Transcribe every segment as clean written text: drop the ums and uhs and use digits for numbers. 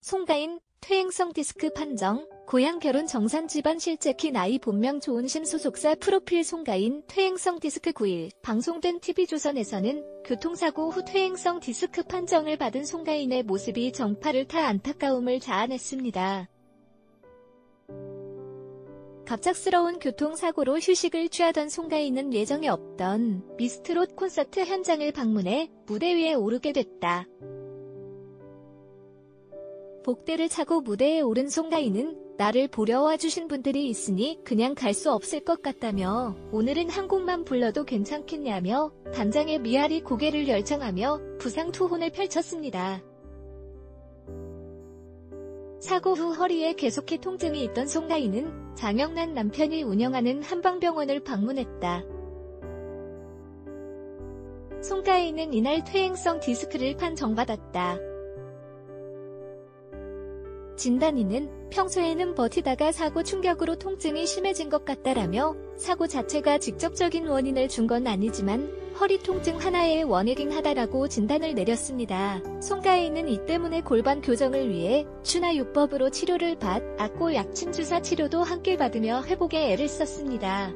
송가인, 퇴행성 디스크 판정, 고향 결혼 정산 집안 실제 키 나이 본명 조은심 소속사 프로필 송가인 퇴행성 디스크 9일 방송된 TV조선에서는 교통사고 후 퇴행성 디스크 판정을 받은 송가인의 모습이 정파를 타 안타까움을 자아냈습니다. 갑작스러운 교통사고로 휴식을 취하던 송가인은 예정에 없던 미스트롯 콘서트 현장을 방문해 무대 위에 오르게 됐다. 복대를 차고 무대에 오른 송가인은 나를 보러 와주신 분들이 있으니 그냥 갈 수 없을 것 같다며 오늘은 한 곡만 불러도 괜찮겠냐며 단장의 미아리 고개를 열창하며 부상 투혼을 펼쳤습니다. 사고 후 허리에 계속해 통증이 있던 송가인은 장영란 남편이 운영하는 한방병원을 방문했다. 송가인은 이날 퇴행성 디스크를 판정받았다. 진단의는 평소에는 버티다가 사고 충격으로 통증이 심해진 것 같다라며 사고 자체가 직접적인 원인을 준 건 아니지만 허리 통증 하나의 원인이긴 하다라고 진단을 내렸습니다. 송가인은 이 때문에 골반 교정을 위해 추나요법으로 치료를 받았고 약침 주사 치료도 함께 받으며 회복에 애를 썼습니다.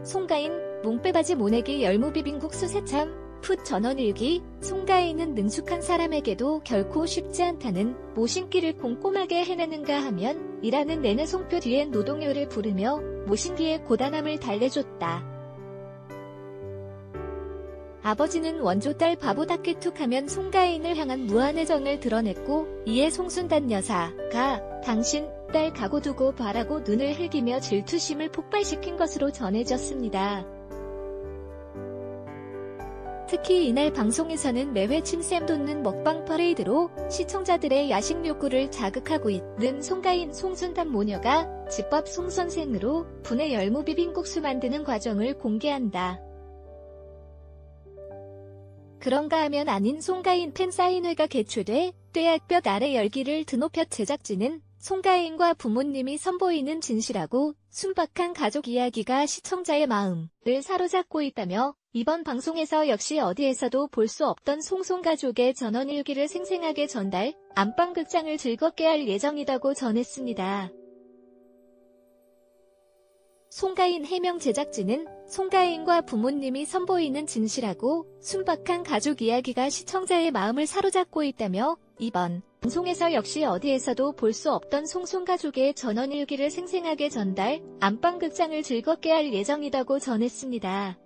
송가인, 몽빼바지 모내기 열무비빔국수 새참 풋 전원일기. 송가인은 능숙한 사람에게도 결코 쉽지 않다는 모신기를 꼼꼼하게 해내는가 하면 일하는 내내 송표 뒤엔 노동요를 부르며 모신기의 고단함을 달래줬다. 아버지는 원조 딸 바보답게 툭하면 송가인을 향한 무한애정을 드러냈고 이에 송순단 여사가 당신 딸 가고 두고 봐라고 눈을 흘기며 질투심을 폭발시킨 것으로 전해졌습니다. 특히 이날 방송에서는 매회 침샘 돋는 먹방 퍼레이드로 시청자들의 야식 욕구를 자극하고 있는 송가인 송순단 모녀가 집밥 송선생으로 분해 열무비빔국수 만드는 과정을 공개한다. 그런가 하면 아닌 송가인 팬사인회가 개최돼 떼약볕 아래 열기를 드높여 제작진은 송가인과 부모님이 선보이는 진실하고 순박한 가족 이야기가 시청자의 마음을 사로잡고 있다며 이번 방송에서 역시 어디에서도 볼 수 없던 송송가족의 전원일기를 생생하게 전달, 안방극장을 즐겁게 할 예정이라고 전했습니다. 송가인 해명 제작진은 송가인과 부모님이 선보이는 진실하고 순박한 가족 이야기가 시청자의 마음을 사로잡고 있다며 이번 방송에서 역시 어디에서도 볼 수 없던 송송가족의 전원일기를 생생하게 전달, 안방극장을 즐겁게 할 예정이라고 전했습니다.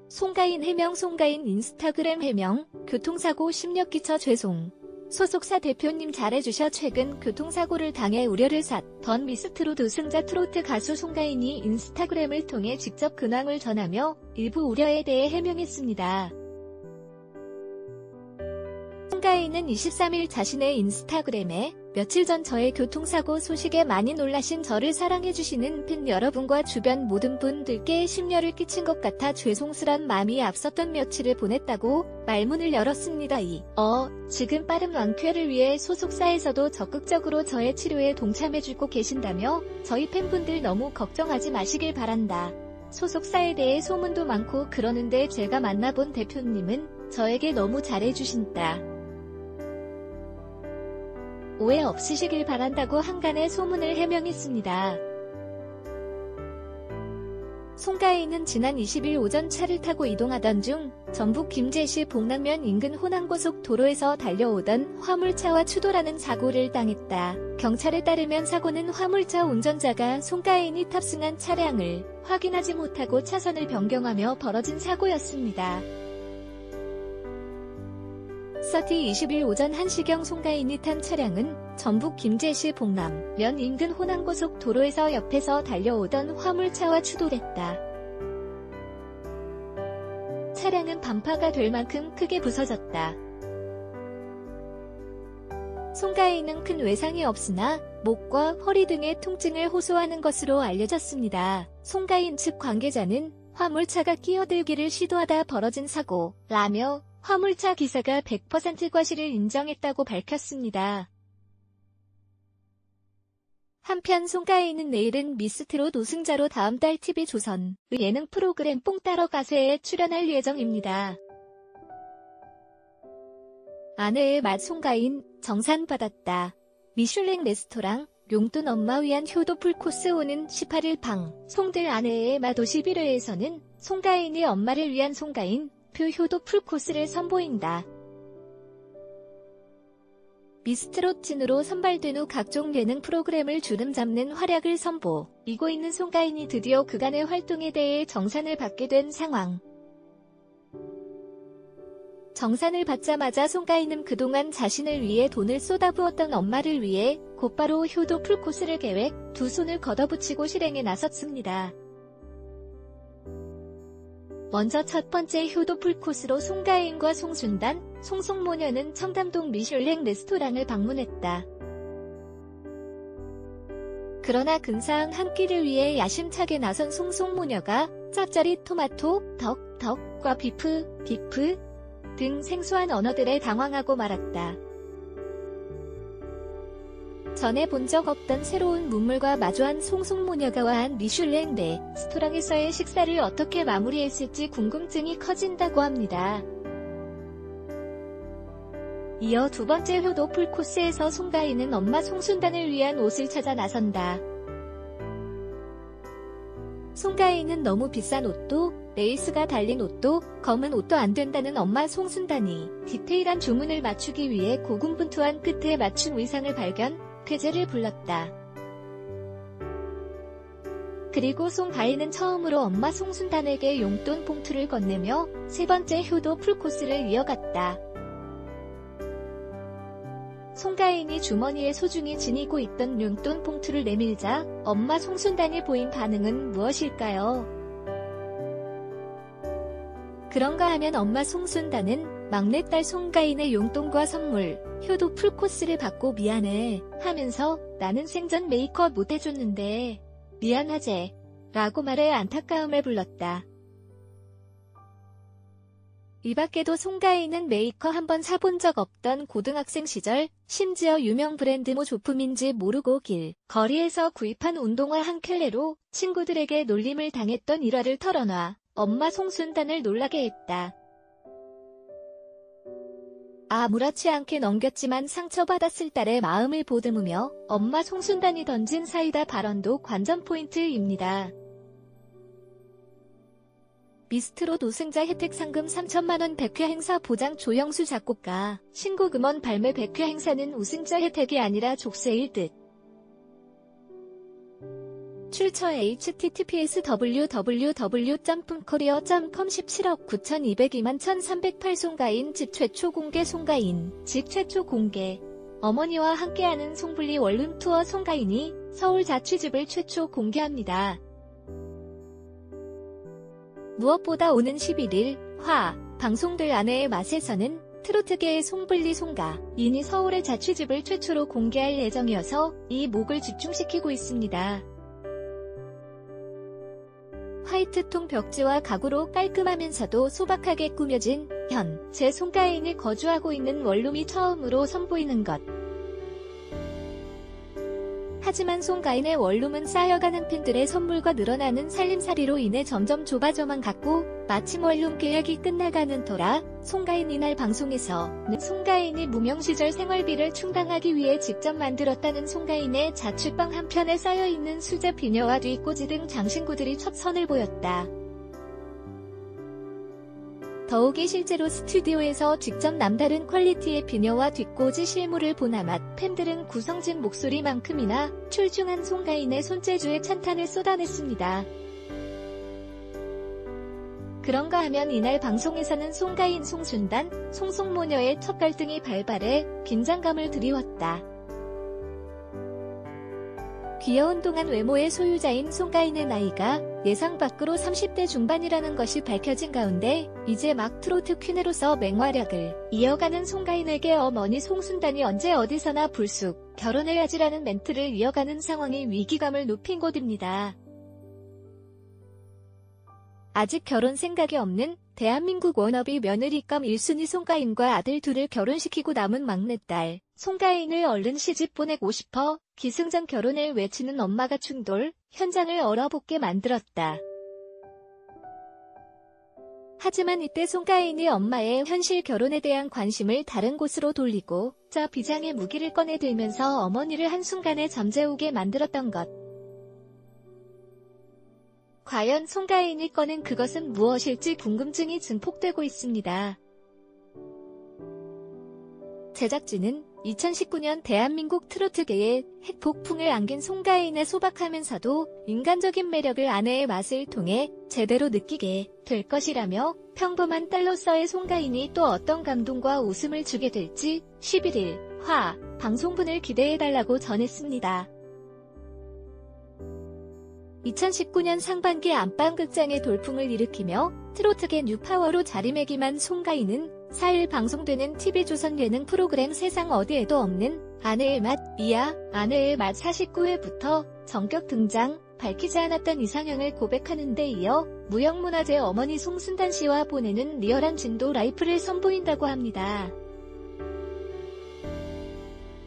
송가인 해명. 송가인 인스타그램 해명. 교통사고 심력 끼쳐 죄송. 소속사 대표님 잘해주셔. 최근 교통사고를 당해 우려를 샀던 미스트롯 우승자 트로트 가수 송가인이 인스타그램을 통해 직접 근황을 전하며 일부 우려에 대해 해명했습니다. 송가인은 23일 자신의 인스타그램에 며칠 전 저의 교통사고 소식에 많이 놀라신 저를 사랑해주시는 팬 여러분과 주변 모든 분들께 심려를 끼친 것 같아 죄송스런 마음이 앞섰던 며칠을 보냈다고 말문을 열었습니다. 지금 빠른 완쾌를 위해 소속사에서도 적극적으로 저의 치료에 동참해주고 계신다며 저희 팬분들 너무 걱정하지 마시길 바란다. 소속사에 대해 소문도 많고 그러는데 제가 만나본 대표님은 저에게 너무 잘해주신다. 오해 없으시길 바란다고 한간의 소문을 해명했습니다. 송가인은 지난 20일 오전 차를 타고 이동하던 중 전북 김제시 복랑면 인근 호남고속도로에서 달려오던 화물차와 추돌하는 사고를 당했다. 경찰에 따르면 사고는 화물차 운전자가 송가인이 탑승한 차량을 확인하지 못하고 차선을 변경하며 벌어진 사고였습니다. 20일 오전 1시경 송가인이 탄 차량은 전북 김제시 복남면 인근 호남고속도로에서 옆에서 달려오던 화물차와 추돌했다. 차량은 반파가 될 만큼 크게 부서졌다. 송가인은 큰 외상이 없으나 목과 허리 등의 통증을 호소하는 것으로 알려졌습니다. 송가인 측 관계자는 화물차가 끼어들기를 시도하다 벌어진 사고라며 화물차 기사가 100% 과실을 인정했다고 밝혔습니다. 한편 송가인은 내일은 미스트롯 우승자로 다음 달 TV조선의 예능 프로그램 뽕 따러 가세에 출연할 예정입니다. 아내의 맛 송가인 정산받았다. 미슐랭 레스토랑 용돈 엄마 위한 효도 풀코스 오는 18일 방 송들 아내의 맛 51회에서는 송가인이 엄마를 위한 송가인 표 효도 풀코스를 선보인다. 미스트롯 찐으로 선발된 후 각종 예능 프로그램을 주름잡는 활약을 선보이고 있는 송가인이 드디어 그간의 활동에 대해 정산을 받게 된 상황. 정산을 받자마자 송가인은 그동안 자신을 위해 돈을 쏟아부었던 엄마를 위해 곧바로 효도 풀코스를 계획, 두 손을 걷어붙이고 실행에 나섰습니다. 먼저 첫 번째 효도 풀코스로 송가인과 송순단, 송송모녀는 청담동 미슐랭 레스토랑을 방문했다. 그러나 근사한 한 끼를 위해 야심차게 나선 송송모녀가 짭짜리 토마토, 덕과 비프 등 생소한 언어들에 당황하고 말았다. 전에 본 적 없던 새로운 문물과 마주한 송송모녀가 와한 미슐랭 레스토랑에서의 식사를 어떻게 마무리했을지 궁금증이 커진다고 합니다. 이어 두 번째 효도 풀코스에서 송가인은 엄마 송순단을 위한 옷을 찾아 나선다. 송가인은 너무 비싼 옷도, 레이스가 달린 옷도, 검은 옷도 안 된다는 엄마 송순단이 디테일한 주문을 맞추기 위해 고군분투한 끝에 맞춘 의상을 발견, 쾌재를 불렀다. 그리고 송가인은 처음으로 엄마 송순단에게 용돈 봉투를 건네며 세 번째 효도 풀코스를 이어갔다. 송가인이 주머니에 소중히 지니고 있던 용돈 봉투를 내밀자 엄마 송순단이 보인 반응은 무엇일까요? 그런가 하면 엄마 송순단은 막내딸 송가인의 용돈과 선물, 효도 풀코스를 받고 미안해 하면서 나는 생전 메이크업 못해줬는데 미안하제 라고 말해 안타까움을 불렀다. 이 밖에도 송가인은 메이커 한번 사본 적 없던 고등학생 시절, 심지어 유명 브랜드 모 조품인지 모르고 거리에서 구입한 운동화 한 켤레로 친구들에게 놀림을 당했던 일화를 털어놔 엄마 송순단을 놀라게 했다. 아무렇지 않게 넘겼지만 상처받았을 딸의 마음을 보듬으며 엄마 송순단이 던진 사이다 발언도 관전 포인트입니다. 미스트롯 우승자 혜택 상금 3천만원 100회 행사 보장 조영수 작곡가 신곡 음원 발매 100회 행사는 우승자 혜택이 아니라 족쇄일 듯. 출처 https://www.korea.com 17억 9,202만 1,308 송가인 집 최초 공개 송가인 집 최초 공개 어머니와 함께하는 송불리 원룸 투어 송가인이 서울 자취집을 최초 공개합니다. 무엇보다 오는 11일 방송들 아내의 맛에서는 트로트계의 송불리 송가인이 서울의 자취집을 최초로 공개할 예정이어서 이 목을 집중시키고 있습니다. 화이트톤 벽지와 가구로 깔끔하면서도 소박하게 꾸며진 현재 송가인이 거주하고 있는 원룸이 처음으로 선보이는 것. 하지만 송가인의 원룸은 쌓여가는 팬들의 선물과 늘어나는 살림살이로 인해 점점 좁아져만 갔고 마침 원룸 계약이 끝나가는 터라 송가인 이날 방송에서는 송가인이 무명시절 생활비를 충당하기 위해 직접 만들었다는 송가인의 자취방 한편에 쌓여있는 수제 비녀와 뒷꽂이 등 장신구들이 첫 선을 보였다. 더욱이 실제로 스튜디오에서 직접 남다른 퀄리티의 비녀와 뒷꽂이 실물을 보나마 팬들은 구성진 목소리만큼이나 출중한 송가인의 손재주에 찬탄을 쏟아냈습니다. 그런가 하면 이날 방송에서는 송가인, 송순단, 송송모녀의 첫 갈등이 발발해 긴장감을 드리웠다. 귀여운 동안 외모의 소유자인 송가인의 나이가 예상 밖으로 30대 중반이라는 것이 밝혀진 가운데 이제 막 트로트 퀸으로서 맹활약을 이어가는 송가인에게 어머니 송순단이 언제 어디서나 불쑥 결혼해야지라는 멘트를 이어가는 상황이 위기감을 높인 곳입니다. 아직 결혼 생각이 없는 대한민국 워너비 며느리감 1순위 송가인과 아들 둘을 결혼시키고 남은 막내딸 송가인을 얼른 시집 보내고 싶어 기승전 결혼을 외치는 엄마가 충돌, 현장을 얼어붙게 만들었다. 하지만 이때 송가인이 엄마의 현실 결혼에 대한 관심을 다른 곳으로 돌리고 저 비장의 무기를 꺼내들면서 어머니를 한순간에 잠재우게 만들었던 것. 과연 송가인이 꺼낸 그것은 무엇일지 궁금증이 증폭되고 있습니다. 제작진은 2019년 대한민국 트로트계에 핵폭풍을 안긴 송가인을 소박하면서도 인간적인 매력을 아내의 맛을 통해 제대로 느끼게 될 것이라며 평범한 딸로서의 송가인이 또 어떤 감동과 웃음을 주게 될지 11일 화 방송분을 기대해달라고 전했습니다. 2019년 상반기 안방극장의 돌풍을 일으키며 트로트계 뉴파워로 자리매김한 송가인은 4일 방송되는 TV조선 예능 프로그램 세상 어디에도 없는 아내의 맛 이야 아내의 맛 49회부터 전격 등장, 밝히지 않았던 이상형을 고백하는 데 이어 무형문화재 어머니 송순단 씨와 보내는 리얼한 진도 라이프를 선보인다고 합니다.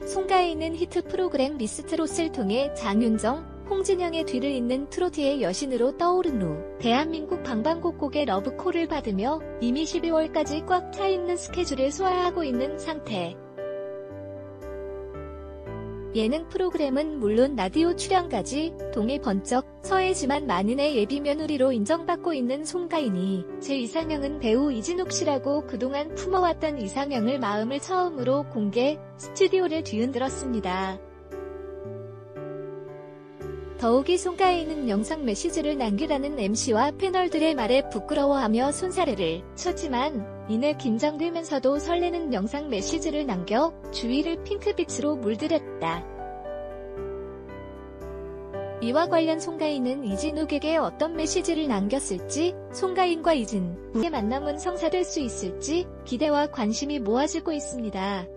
송가인은 히트 프로그램 미스트롯을 통해 장윤정, 홍진영의 뒤를 잇는 트로트의 여신으로 떠오른 후 대한민국 방방곡곡의 러브콜을 받으며 이미 12월까지 꽉 차있는 스케줄을 소화하고 있는 상태. 예능 프로그램은 물론 라디오 출연까지 동해 번쩍 서해지만 만인의 예비 며느리로 인정받고 있는 송가인이 제 이상형은 배우 이진욱 씨라고 그동안 품어왔던 이상형을 마음을 처음으로 공개 스튜디오를 뒤흔들었습니다. 더욱이 송가인은 영상 메시지를 남기라는 MC와 패널들의 말에 부끄러워하며 손사래를 쳤지만 이내 긴장되면서도 설레는 영상 메시지를 남겨 주위를 핑크빛으로 물들였다. 이와 관련 송가인은 이진욱에게 어떤 메시지를 남겼을지, 송가인과 이진욱의 만남은 성사될 수 있을지 기대와 관심이 모아지고 있습니다.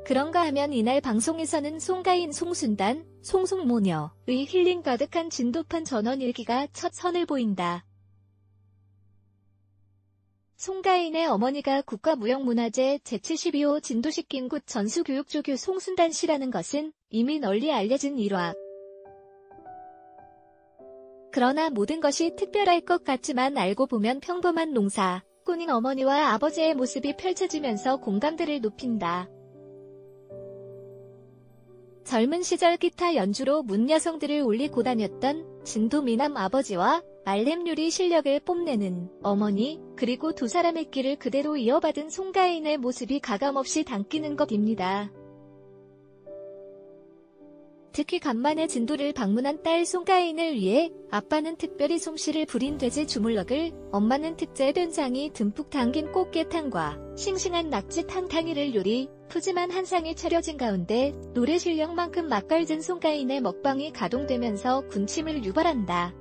그런가 하면 이날 방송에서는 송가인, 송순단, 송송모녀의 힐링 가득한 진도판 전원일기가 첫 선을 보인다. 송가인의 어머니가 국가무형문화재 제72호 진도식 김굿 전수교육조교 송순단 씨라는 것은 이미 널리 알려진 일화. 그러나 모든 것이 특별할 것 같지만 알고 보면 평범한 농사 꾼인 어머니와 아버지의 모습이 펼쳐지면서 공감대를 높인다. 젊은 시절 기타 연주로 문 여성들을 울리고 다녔던 진도 미남 아버지와 말렙 요리 실력을 뽐내는 어머니, 그리고 두 사람의 길을 그대로 이어받은 송가인의 모습이 가감없이 담기는 것입니다. 특히 간만에 진도를 방문한 딸 송가인을 위해 아빠는 특별히 솜씨를 부린 돼지 주물럭을, 엄마는 특제 된장이 듬뿍 담긴 꽃게탕과 싱싱한 낙지 탕탕이를 요리, 푸짐한 한 상이 차려진 가운데 노래 실력만큼 맛깔진 송가인의 먹방이 가동되면서 군침을 유발한다.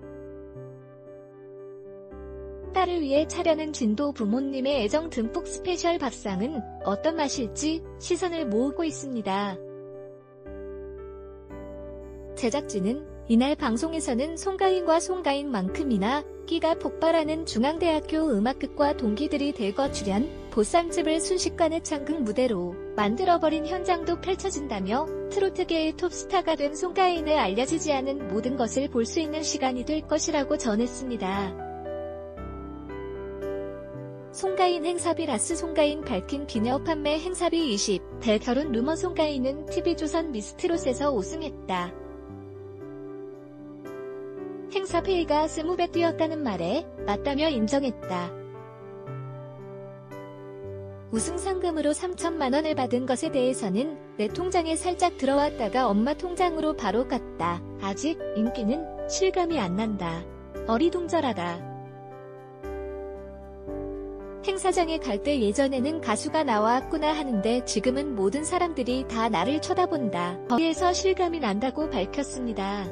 딸을 위해 차려낸 진도 부모님의 애정 듬뿍 스페셜 밥상은 어떤 맛일지 시선을 모으고 있습니다. 제작진은 이날 방송에서는 송가인과 송가인만큼이나 끼가 폭발하는 중앙대학교 음악극과 동기들이 대거 출연, 보쌈집을 순식간에 창극 무대로 만들어버린 현장도 펼쳐진다며 트로트계의 톱스타가 된 송가인을 알려지지 않은 모든 것을 볼 수 있는 시간이 될 것이라고 전했습니다. 송가인 행사비 라스 송가인 밝힌 기념 판매 행사비 20, 대결혼 루머 송가인은 TV조선 미스트롯에서 우승했다. 행사 페이가 20배 뛰었다는 말에 맞다며 인정했다. 우승 상금으로 3천만 원을 받은 것에 대해서는 내 통장에 살짝 들어왔다가 엄마 통장으로 바로 갔다. 아직 인기는 실감이 안 난다. 어리둥절하다. 행사장에 갈 때 예전에는 가수가 나왔구나 하는데 지금은 모든 사람들이 다 나를 쳐다본다. 거기에서 실감이 난다고 밝혔습니다.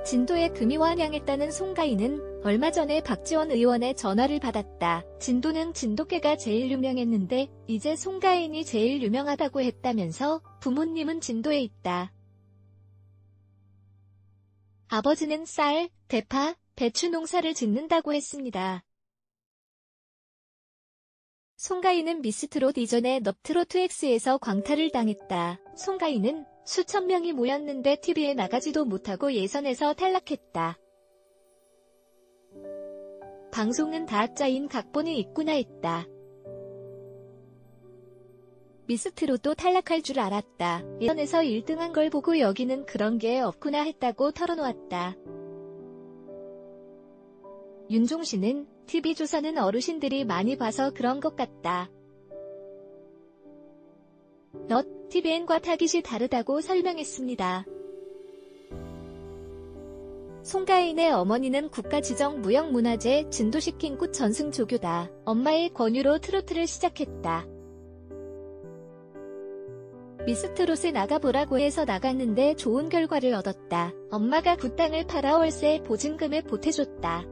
진도에 금이 환영했다는 송가인은 얼마 전에 박지원 의원의 전화를 받았다. 진도는 진돗개가 제일 유명했는데 이제 송가인이 제일 유명하다고 했다면서 부모님은 진도에 있다. 아버지는 쌀, 대파, 배추 농사를 짓는다고 했습니다. 송가인은 미스트롯 이전에 넙트로트X에서 광탈을 당했다. 송가인은 수천 명이 모였는데 TV에 나가지도 못하고 예선에서 탈락했다. 방송은 다 짜인 각본이 있구나 했다. 미스트롯도 탈락할 줄 알았다. 예선에서 1등한 걸 보고 여기는 그런 게 없구나 했다고 털어놓았다. 윤종신은 TV조선은 어르신들이 많이 봐서 그런 것 같다. TVN과 타깃이 다르다고 설명했습니다. 송가인의 어머니는 국가지정무형문화재 진도시킨 꽃 전승조교다. 엄마의 권유로 트로트를 시작했다. 미스트롯에 나가보라고 해서 나갔는데 좋은 결과를 얻었다. 엄마가 그 땅을 팔아 월세 보증금에 보태줬다.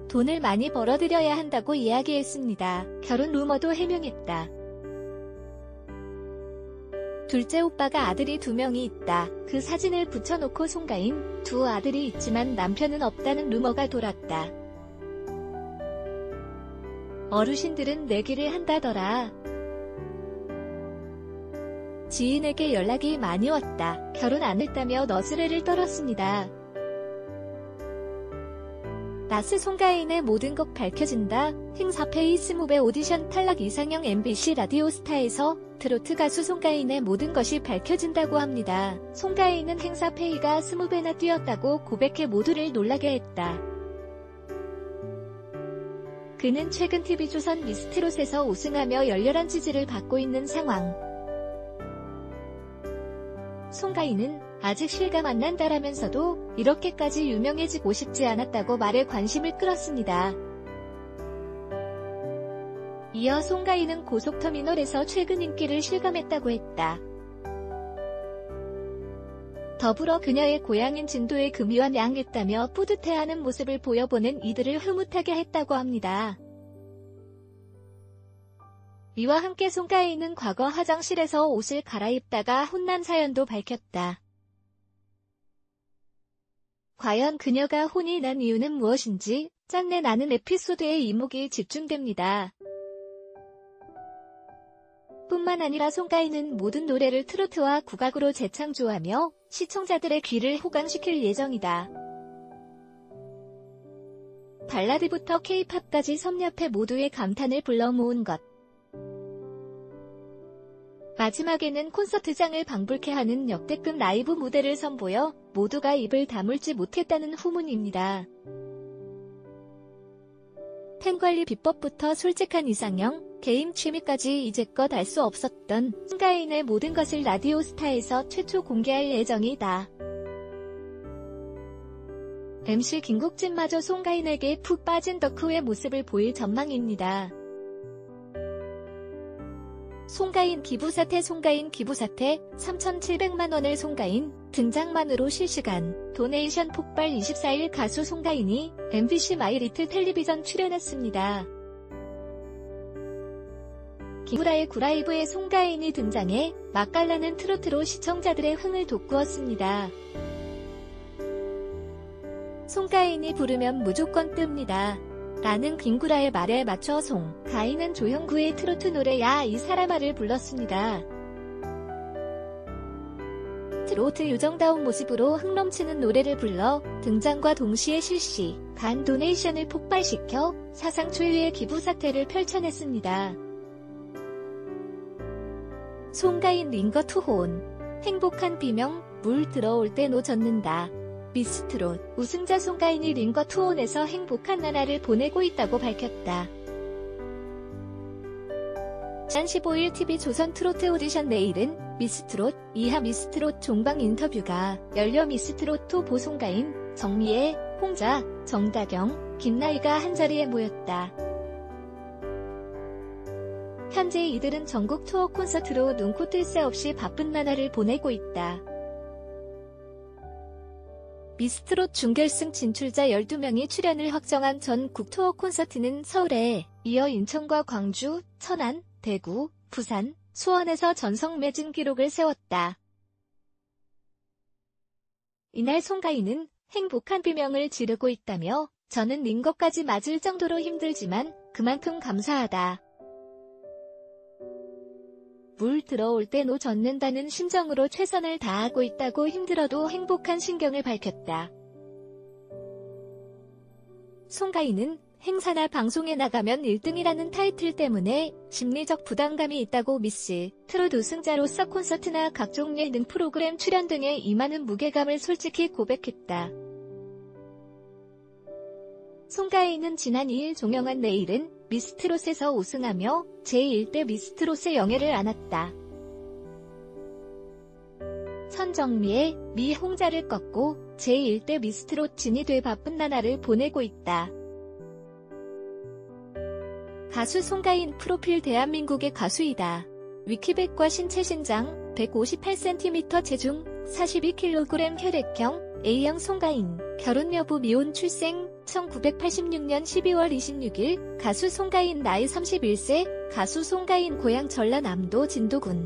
돈을 많이 벌어들여야 한다고 이야기했습니다. 결혼 루머도 해명했다. 둘째 오빠가 아들이 2명이 있다. 그 사진을 붙여놓고 송가인, 2 아들이 있지만 남편은 없다는 루머가 돌았다. 어르신들은 내기를 한다더라. 지인에게 연락이 많이 왔다. 결혼 안 했다며 너스레를 떨었습니다. 나스 송가인의 모든 것 밝혀진다. 행사페이 20배 오디션 탈락 이상형 MBC 라디오스타에서 트로트 가수 송가인의 모든 것이 밝혀진다고 합니다. 송가인은 행사페이가 20배나 뛰었다고 고백해 모두를 놀라게 했다. 그는 최근 TV조선 미스트롯에서 우승하며 열렬한 지지를 받고 있는 상황. 송가인은 아직 실감 안 난다라면서도 이렇게까지 유명해지고 싶지 않았다고 말해 관심을 끌었습니다. 이어 송가인은 고속터미널에서 최근 인기를 실감했다고 했다. 더불어 그녀의 고향인 진도에 금이와 양했다며 뿌듯해하는 모습을 보여보는 이들을 흐뭇하게 했다고 합니다. 이와 함께 송가인은 과거 화장실에서 옷을 갈아입다가 혼난 사연도 밝혔다. 과연 그녀가 혼이 난 이유는 무엇인지 짠내 나는 에피소드에 이목이 집중됩니다. 뿐만 아니라 송가인은 모든 노래를 트로트와 국악으로 재창조하며 시청자들의 귀를 호강시킬 예정이다. 발라드부터 K-팝까지 섭렵해 모두의 감탄을 불러 모은 것. 마지막에는 콘서트장을 방불케 하는 역대급 라이브 무대를 선보여 모두가 입을 다물지 못했다는 후문입니다. 팬관리 비법부터 솔직한 이상형, 게임 취미까지 이제껏 알 수 없었던 송가인의 모든 것을 라디오스타에서 최초 공개할 예정이다. MC 김국진마저 송가인에게 푹 빠진 덕후의 모습을 보일 전망입니다. 송가인 기부사태 송가인 기부사태 3,700만원을 송가인 등장만으로 실시간 도네이션 폭발 24일 가수 송가인이 MBC 마이리틀 텔레비전 출연했습니다. 김구라의 구라이브에 송가인이 등장해 맛깔나는 트로트로 시청자들의 흥을 돋구었습니다. 송가인이 부르면 무조건 뜹니다. 라는 김구라의 말에 맞춰 송가인은 조형구의 트로트 노래 야 이 사람아를 불렀습니다. 트로트 요정다운 모습으로 흥넘치는 노래를 불러 등장과 동시에 실시간 도네이션을 폭발시켜 사상 초유의 기부 사태를 펼쳐냈습니다. 송가인 링거 투혼 행복한 비명 물 들어올 때 노 젓는다. 미스트롯 우승자 송가인이 링거 투혼에서 행복한 나날을 보내고 있다고 밝혔다. 지난 15일 TV조선 트로트 오디션 내일은 미스트롯 2하 미스트롯 종방 인터뷰가 열려 미스트롯 후보 송가인, 정미애, 홍자, 정다경, 김나희가 한자리에 모였다. 현재 이들은 전국 투어 콘서트로 눈코 뜰 새 없이 바쁜 나날을 보내고 있다. 미스트롯 준결승 진출자 12명이 출연을 확정한 전국 투어 콘서트는 서울에 이어 인천과 광주, 천안, 대구, 부산, 수원에서 전석 매진 기록을 세웠다. 이날 송가인은 행복한 비명을 지르고 있다며 저는 링거까지 맞을 정도로 힘들지만 그만큼 감사하다. 물 들어올 때 노 젓는다는 심정으로 최선을 다하고 있다고 힘들어도 행복한 심경을 밝혔다. 송가인은 행사나 방송에 나가면 1등이라는 타이틀 때문에 심리적 부담감이 있다고 미스 트롯 우승자로서 콘서트나 각종 예능 프로그램 출연 등에 임하는 무게감을 솔직히 고백했다. 송가인은 지난 2일 종영한 내일은 미스트롯에서 우승하며 제1대 미스트롯의 영예를 안았다. 천정미의 미홍자를 꺾고 제1대 미스트롯 진이 돼 바쁜 나날을 보내고 있다. 가수 송가인 프로필 대한민국의 가수이다. 위키백과 신체 신장 158cm 체중 42kg 혈액형 A형 송가인 결혼 여부 미혼 출생 1986년 12월 26일 가수 송가인 나이 31세 가수 송가인 고향 전라남도 진도군